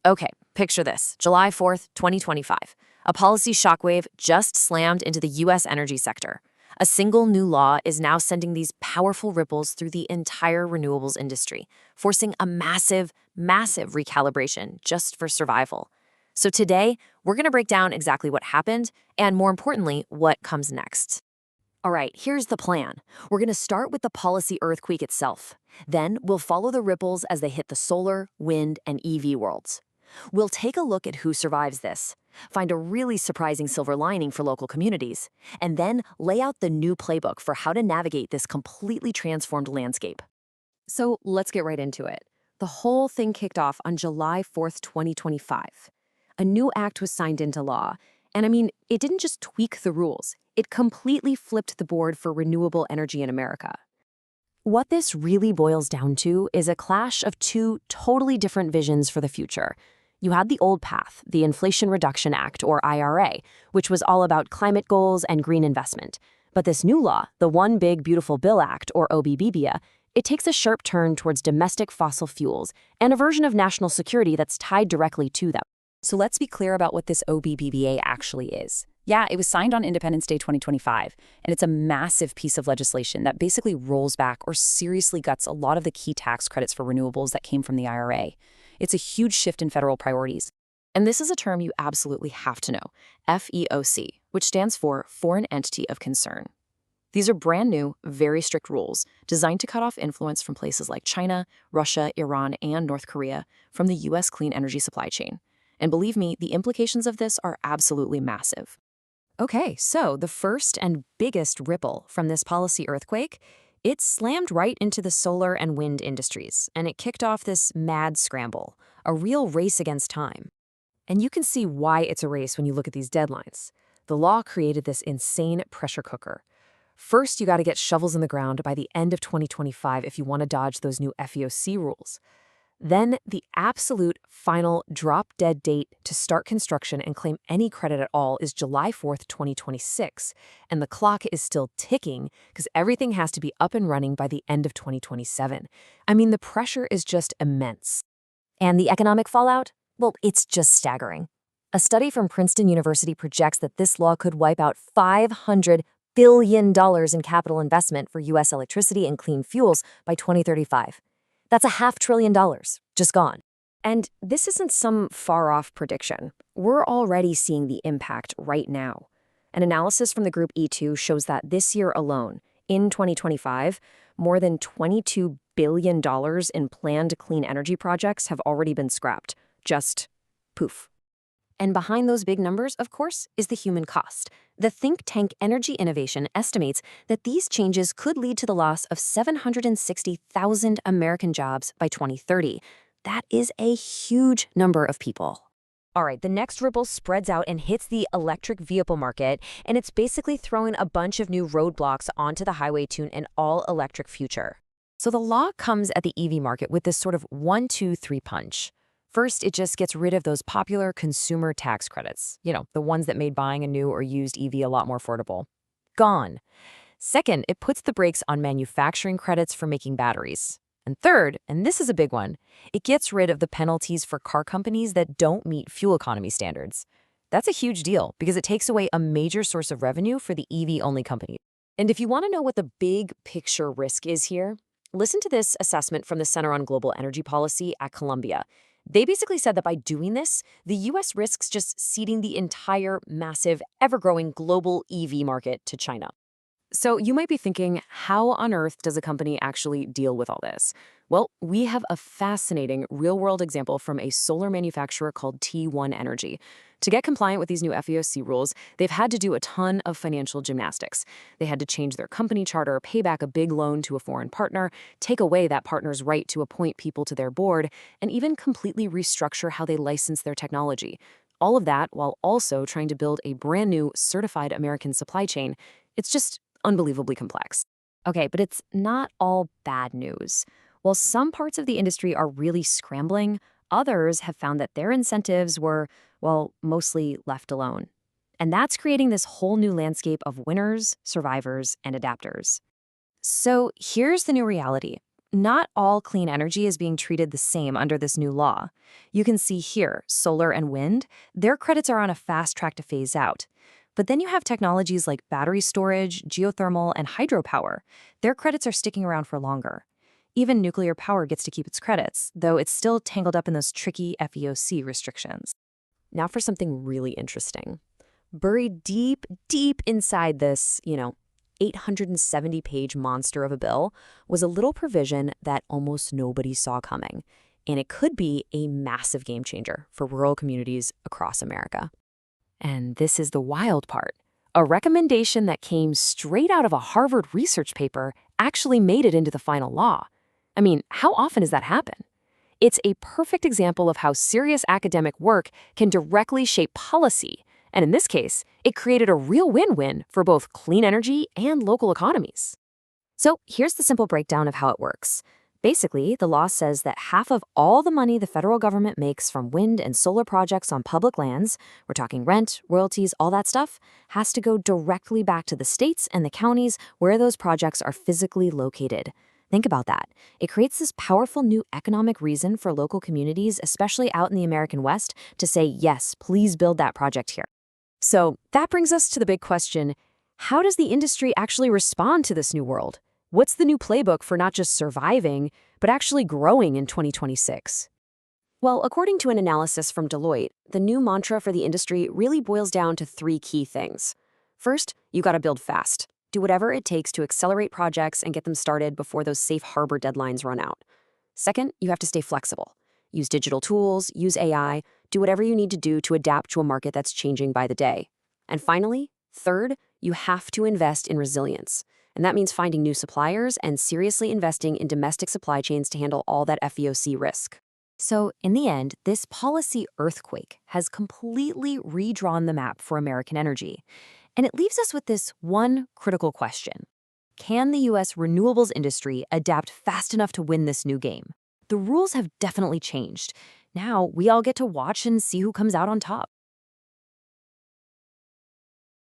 Okay, picture this. July 4th, 2025. A policy shockwave just slammed into the U.S. energy sector. A single new law is now sending these powerful ripples through the entire renewables industry, forcing a massive, massive recalibration just for survival. So today, we're going to break down exactly what happened and, more importantly, what comes next. All right, here's the plan. We're going to start with the policy earthquake itself. Then we'll follow the ripples as they hit the solar, wind, and EV worlds. We'll take a look at who survives this, find a really surprising silver lining for local communities, and then lay out the new playbook for how to navigate this completely transformed landscape. So let's get right into it. The whole thing kicked off on July 4th, 2025. A new act was signed into law, and it didn't just tweak the rules, it completely flipped the board for renewable energy in America. What this really boils down to is a clash of two totally different visions for the future. You had the old path, the Inflation Reduction Act, or IRA, which was all about climate goals and green investment. But this new law, the One Big Beautiful Bill Act, or OBBBA, it takes a sharp turn towards domestic fossil fuels and a version of national security that's tied directly to them. So let's be clear about what this OBBBA actually is. Yeah, it was signed on Independence Day 2025, and it's a massive piece of legislation that basically rolls back or seriously guts a lot of the key tax credits for renewables that came from the IRA. It's a huge shift in federal priorities. And this is a term you absolutely have to know, FEOC, which stands for Foreign Entity of Concern. These are brand new, very strict rules designed to cut off influence from places like China, Russia, Iran, and North Korea from the U.S. clean energy supply chain. And believe me, the implications of this are absolutely massive. Okay, so the first and biggest ripple from this policy earthquake, it slammed right into the solar and wind industries, and it kicked off this mad scramble, a real race against time. And you can see why it's a race when you look at these deadlines. The law created this insane pressure cooker. First, you got to get shovels in the ground by the end of 2025 if you want to dodge those new FEOC rules. Then the absolute final drop-dead date to start construction and claim any credit at all is July 4th, 2026, and the clock is still ticking because everything has to be up and running by the end of 2027. The pressure is just immense. And the economic fallout? Well, it's just staggering. A study from Princeton University projects that this law could wipe out $500 billion in capital investment for U.S. electricity and clean fuels by 2035. That's $500 billion, just gone. And this isn't some far-off prediction. We're already seeing the impact right now. An analysis from the group E2 shows that this year alone, in 2025, more than $22 billion in planned clean energy projects have already been scrapped. Just poof. And behind those big numbers, of course, is the human cost. The think tank Energy Innovation estimates that these changes could lead to the loss of 760,000 American jobs by 2030. That is a huge number of people. All right, the next ripple spreads out and hits the electric vehicle market, and it's basically throwing a bunch of new roadblocks onto the highway to an all-electric future. So the law comes at the EV market with this sort of 1-2-3 punch. First, it just gets rid of those popular consumer tax credits, the ones that made buying a new or used EV a lot more affordable. Gone. Second, it puts the brakes on manufacturing credits for making batteries. And third, and this is a big one, it gets rid of the penalties for car companies that don't meet fuel economy standards. That's a huge deal because it takes away a major source of revenue for the EV-only companies. And if you want to know what the big picture risk is here, listen to this assessment from the Center on Global Energy Policy at Columbia. They basically said that by doing this, the U.S. risks just ceding the entire massive, ever-growing global EV market to China. So you might be thinking, how on earth does a company actually deal with all this? Well, we have a fascinating real-world example from a solar manufacturer called T1 Energy. To get compliant with these new FEOC rules, they've had to do a ton of financial gymnastics. They had to change their company charter, pay back a big loan to a foreign partner, take away that partner's right to appoint people to their board, and even completely restructure how they license their technology. All of that while also trying to build a brand new certified American supply chain. It's just unbelievably complex. Okay, but it's not all bad news. While some parts of the industry are really scrambling, others have found that their incentives were, well, mostly left alone. And that's creating this whole new landscape of winners, survivors, and adapters. So here's the new reality. not all clean energy is being treated the same under this new law. You can see here, solar and wind, their credits are on a fast track to phase out. But then you have technologies like battery storage, geothermal, and hydropower. Their credits are sticking around for longer. Even nuclear power gets to keep its credits, though it's still tangled up in those tricky FEOC restrictions. Now for something really interesting. Buried deep, deep inside this, 870-page monster of a bill was a little provision that almost nobody saw coming, and it could be a massive game changer for rural communities across America. And this is the wild part. A recommendation that came straight out of a Harvard research paper actually made it into the final law. I mean, how often does that happen? It's a perfect example of how serious academic work can directly shape policy. And in this case, it created a real win-win for both clean energy and local economies. So here's the simple breakdown of how it works. Basically, the law says that half of all the money the federal government makes from wind and solar projects on public lands, we're talking rent, royalties, all that stuff, has to go directly back to the states and the counties where those projects are physically located. Think about that. It creates this powerful new economic reason for local communities, especially out in the American West, to say, yes, please build that project here. So that brings us to the big question, how does the industry actually respond to this new world? What's the new playbook for not just surviving, but actually growing in 2026? Well, according to an analysis from Deloitte, the new mantra for the industry really boils down to three key things. First, you got to build fast. Do whatever it takes to accelerate projects and get them started before those safe harbor deadlines run out. Second, you have to stay flexible. Use digital tools, use AI, do whatever you need to do to adapt to a market that's changing by the day. And finally, third, you have to invest in resilience. And that means finding new suppliers and seriously investing in domestic supply chains to handle all that FEOC risk. So, in the end, this policy earthquake has completely redrawn the map for American energy. And it leaves us with this one critical question. Can the U.S. renewables industry adapt fast enough to win this new game? The rules have definitely changed. Now, we all get to watch and see who comes out on top.